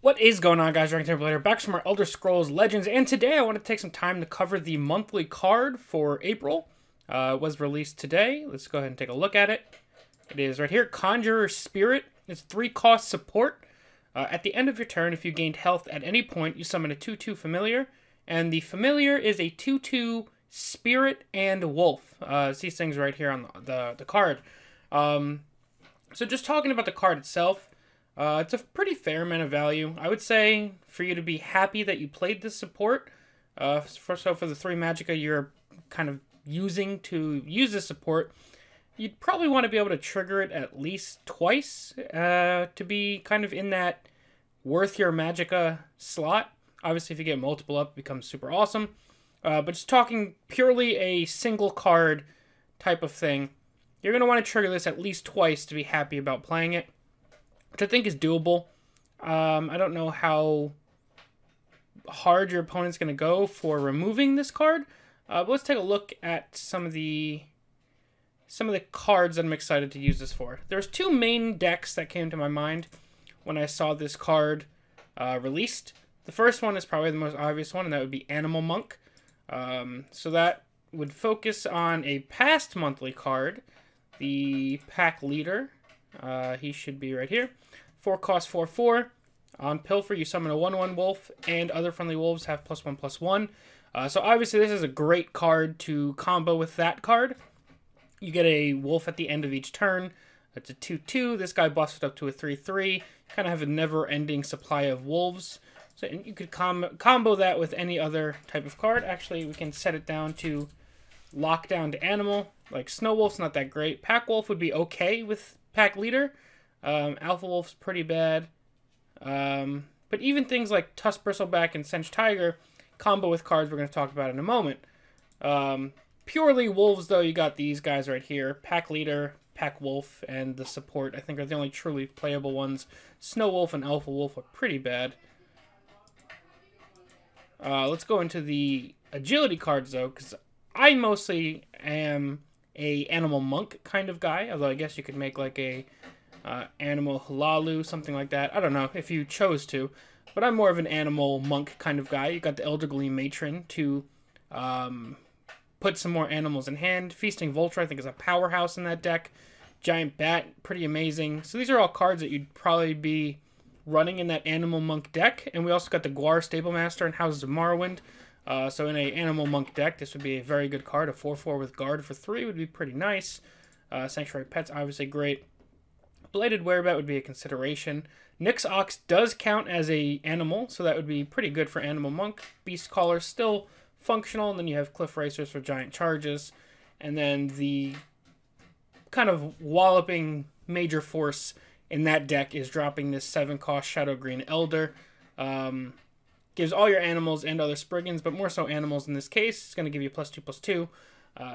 What is going on, guys? DragonTamerBlayde back from our Elder Scrolls Legends, and today I want to take some time to cover the monthly card for April. It was released today. Let's go ahead and take a look at it. It is right here, Conjurer Spirit. It's 3-cost support. At the end of your turn, if you gained health at any point, you summon a 2/2 familiar, and the familiar is a 2/2 Spirit and Wolf. It's these things right here on the card. So just talking about the card itself, it's a pretty fair amount of value. I would say for you to be happy that you played this support, for the 3 magicka you're kind of using to use this support, you'd probably want to be able to trigger it at least twice to be kind of in that worth your magicka slot. Obviously, if you get multiple up, it becomes super awesome. But just talking purely a single card type of thing, you're going to want to trigger this at least twice to be happy about playing it, which I think is doable. I don't know how hard your opponent's going to go for removing this card. But let's take a look at some of the cards that I'm excited to use this for. There's 2 main decks that came to my mind when I saw this card released. The first one is probably the most obvious one, and that would be Animal Monk. So that would focus on a past monthly card, the Pack Leader. He should be right here. 4-cost 4/4. On Pilfer, you summon a 1/1 wolf, and other friendly wolves have +1/+1. So obviously this is a great card to combo with that card. You get a wolf at the end of each turn. It's a 2/2. This guy buffs it up to a 3/3. Kind of have a never-ending supply of wolves. So you could combo that with any other type of card. Actually, we can set it down to lockdown to animal. Like Snow Wolf's not that great. Pack Wolf would be okay with Pack Leader. Alpha Wolf's pretty bad. But even things like Tusk Bristleback and Cinch Tiger combo with cards we're going to talk about in a moment. Purely wolves, though, you got these guys right here. Pack Leader, Pack Wolf, and the support, I think, are the only truly playable ones. Snow Wolf and Alpha Wolf are pretty bad. Let's go into the agility cards, though, because I mostly am a Animal Monk kind of guy, although I guess you could make like a Animal Halalu, something like that. I don't know if you chose to, but I'm more of an Animal Monk kind of guy. You got the Eldergleam Matron to put some more animals in hand. Feasting Vulture, I think, is a powerhouse in that deck. Giant Bat, pretty amazing. So these are all cards that you'd probably be running in that Animal Monk deck. And we also got the Guar Stablemaster and Houses of Morrowind. So in a Animal Monk deck, this would be a very good card. A 4/4 with Guard for 3 would be pretty nice. Sanctuary Pet's obviously great. Bladed Werebat would be a consideration. Nyx Ox does count as a animal, so that would be pretty good for Animal Monk. Beast Caller still functional, and then you have Cliff Racers for giant charges. And then the kind of walloping major force in that deck is dropping this 7-cost Shadow Green Elder. Gives all your animals and other Spriggans, but more so animals in this case. It's going to give you +2/+2.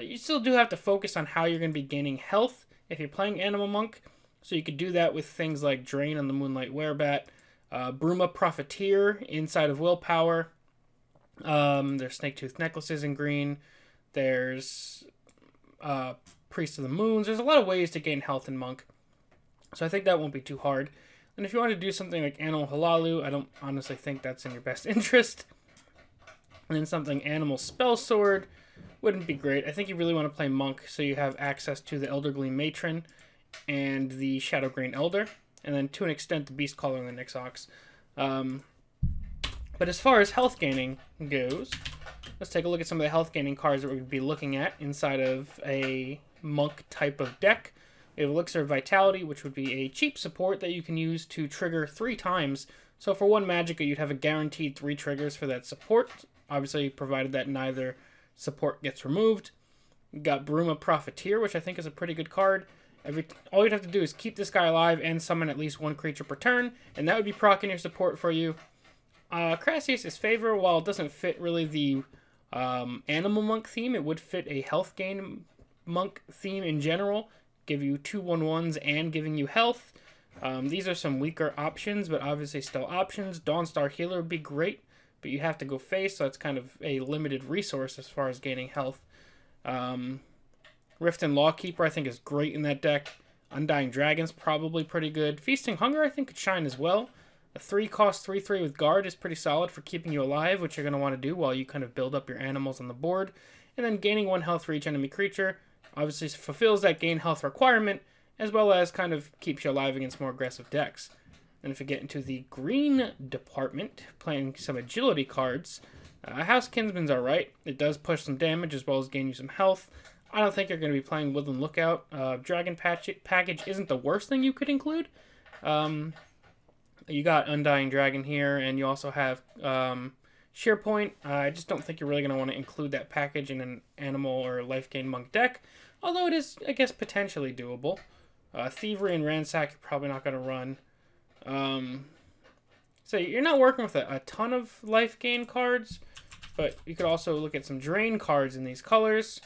You still do have to focus on how you're going to be gaining health if you're playing Animal Monk. So you could do that with things like Drain on the Moonlight Werebat, Bruma Profiteer inside of Willpower. There's Snaketooth Necklaces in green. There's Priest of the Moons. There's a lot of ways to gain health in Monk. So I think that won't be too hard. And if you want to do something like Animal Halalu, I don't honestly think that's in your best interest. And then something Animal Spellsword wouldn't be great. I think you really want to play Monk so you have access to the Eldergleam Matron and the Shadow Green Elder. And then to an extent the Beast Caller and the Nyx Ox. But as far as health gaining goes, let's take a look at some of the health gaining cards that we'd be looking at inside of a Monk type of deck. We have Elixir of Vitality, which would be a cheap support that you can use to trigger 3 times. So for 1 magicka, you'd have a guaranteed 3 triggers for that support, obviously provided that neither support gets removed. You got Bruma Profiteer, which I think is a pretty good card. All you'd have to do is keep this guy alive and summon at least 1 creature per turn, and that would be proccing your support for you. Crassius' Favor, while it doesn't fit really the Animal Monk theme, it would fit a health gain Monk theme in general. Give you 2 1/1s and giving you health. These are some weaker options, but obviously still options. Dawnstar Healer would be great, but you have to go face, so it's kind of a limited resource as far as gaining health. Rift and Lawkeeper I think is great in that deck. Undying Dragon's probably pretty good. Feasting Hunger I think could shine as well. A 3-cost 3/3 with guard is pretty solid for keeping you alive, which you're going to want to do while you kind of build up your animals on the board. And then gaining 1 health for each enemy creature obviously fulfills that gain health requirement, as well as kind of keeps you alive against more aggressive decks. And if you get into the green department, playing some agility cards, House Kinsman's alright. It does push some damage as well as gain you some health. I don't think you're going to be playing Woodland Lookout. Dragon Package isn't the worst thing you could include. You got Undying Dragon here, and you also have Shearpoint. I just don't think you're really going to want to include that package in an animal or life gain monk deck, although it is, I guess, potentially doable. Thievery and Ransack you're probably not going to run. So you're not working with a ton of life gain cards, but you could also look at some drain cards in these colors,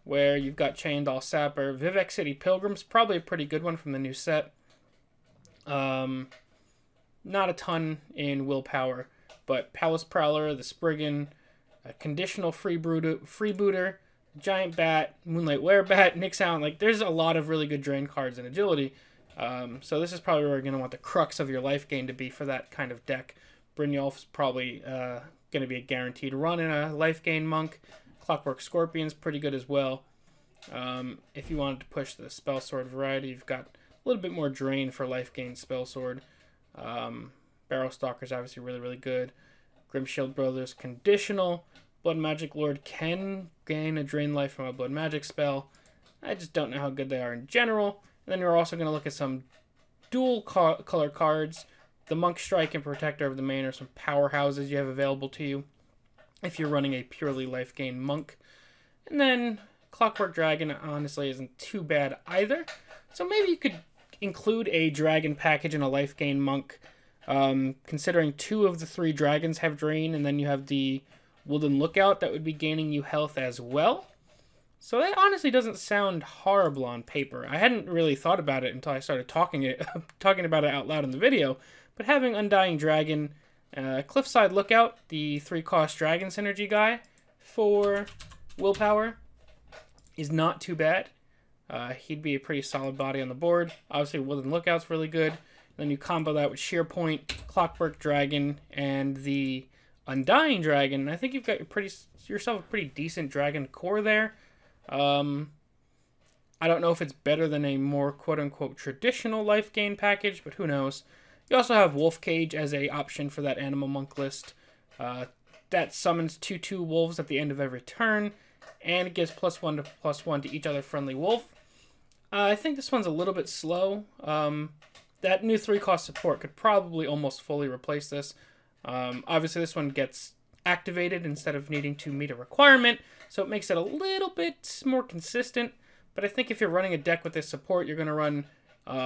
where you've got Chaindaw Sapper. Vivek City Pilgrim's probably a pretty good one from the new set. Not a ton in Willpower, but Palace Prowler, the Spriggan, Conditional Freebooter, Giant Bat, Moonlight Werebat, Nixhound. Like, there's a lot of really good drain cards in Agility. So this is probably where you're going to want the crux of your life gain to be for that kind of deck. Brynjolf's probably going to be a guaranteed run in a life gain monk. Clockwork Scorpion's pretty good as well. If you wanted to push the Spellsword variety, you've got a little bit more drain for life gain Spellsword. Barrowstalker's obviously really, really good. Grimshield Brothers Conditional. Blood Magic Lord can gain a drain life from a Blood Magic spell. I just don't know how good they are in general. And then we're also going to look at some dual color cards. The Monk Strike and Protector of the Main are some powerhouses you have available to you if you're running a purely life gain monk. And then Clockwork Dragon honestly isn't too bad either. So maybe you could include a dragon package in a life gain monk, considering 2 of the 3 dragons have drain, and then you have the Woodland Lookout that would be gaining you health as well. So that honestly doesn't sound horrible on paper. I hadn't really thought about it until I started talking about it out loud in the video. But having Undying Dragon, Cliffside Lookout, the 3-cost dragon synergy guy for Willpower, is not too bad. He'd be a pretty solid body on the board. Obviously, Woodland Lookout's really good. Then you combo that with Shearpoint, Clockwork Dragon, and the Undying Dragon. I think you've got yourself a pretty decent dragon core there. I don't know if it's better than a more quote-unquote traditional life gain package, but who knows. You also have Wolf Cage as a option for that animal monk list. That summons 2/2 wolves at the end of every turn, and it gives +1 to +1 to each other friendly wolf. I think this one's a little bit slow. That new 3-cost support could probably almost fully replace this. Obviously, this one gets activated instead of needing to meet a requirement, so it makes it a little bit more consistent. But I think if you're running a deck with this support, you're going to run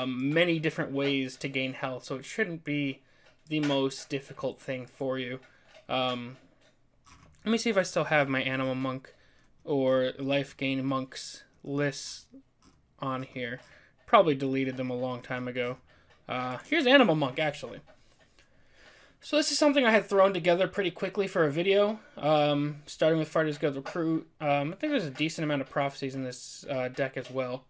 many different ways to gain health, so it shouldn't be the most difficult thing for you. Let me see if I still have my Animal Monk or Life Gain Monks lists on here. Probably deleted them a long time ago. Here's Animal Monk, actually. So this is something I had thrown together pretty quickly for a video, starting with Fighters Guild Recruit. I think there's a decent amount of prophecies in this deck as well.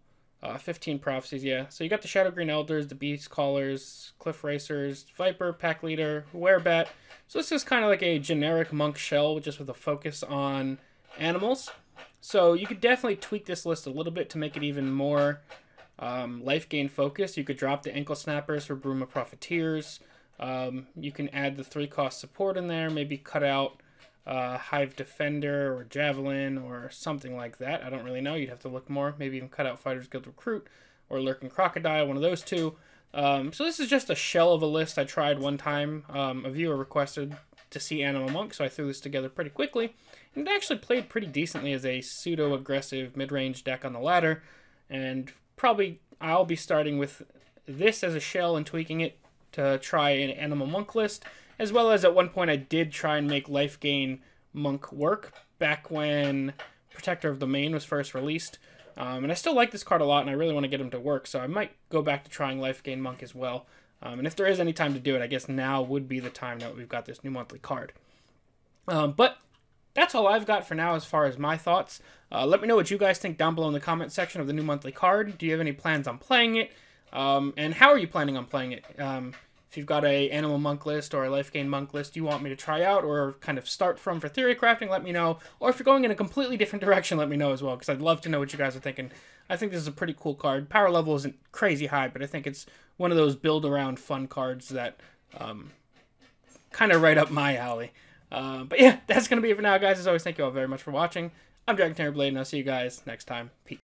15 prophecies, yeah. So you got the Shadow Green Elders, the Beast Callers, Cliff Racers, Viper, Pack Leader, Werebat. So this is kind of like a generic monk shell, just with a focus on animals. So you could definitely tweak this list a little bit to make it even more life gain focused. You could drop the Ankle Snappers for Bruma Profiteers. You can add the 3-cost support in there, maybe cut out Hive Defender or Javelin or something like that. I don't really know. You'd have to look more. Maybe even cut out Fighters Guild Recruit or Lurking Crocodile, one of those two. So this is just a shell of a list I tried one time. A viewer requested to see Animal Monk, so I threw this together pretty quickly. And it actually played pretty decently as a pseudo-aggressive mid-range deck on the ladder. And probably I'll be starting with this as a shell and tweaking it to try an Animal Monk list, as well as at one point I did try and make Life Gain Monk work back when Protector of the Main was first released. And I still like this card a lot, and I really want to get him to work, so I might go back to trying Life Gain Monk as well. And if there is any time to do it, I guess now would be the time that we've got this new monthly card. But that's all I've got for now as far as my thoughts. Let me know what you guys think down below in the comment section of the new monthly card. Do you have any plans on playing it? And how are you planning on playing it? if you've got a Animal Monk list or a Life Gain Monk list you want me to try out or kind of start from for theory crafting, let me know. Or if you're going in a completely different direction, let me know as well, because I'd love to know what you guys are thinking. I think this is a pretty cool card. Power level isn't crazy high, but I think it's one of those build-around fun cards that kind of right up my alley. But yeah, that's going to be it for now, guys. As always, thank you all very much for watching. I'm DragonTamerBlayde, and I'll see you guys next time. Peace.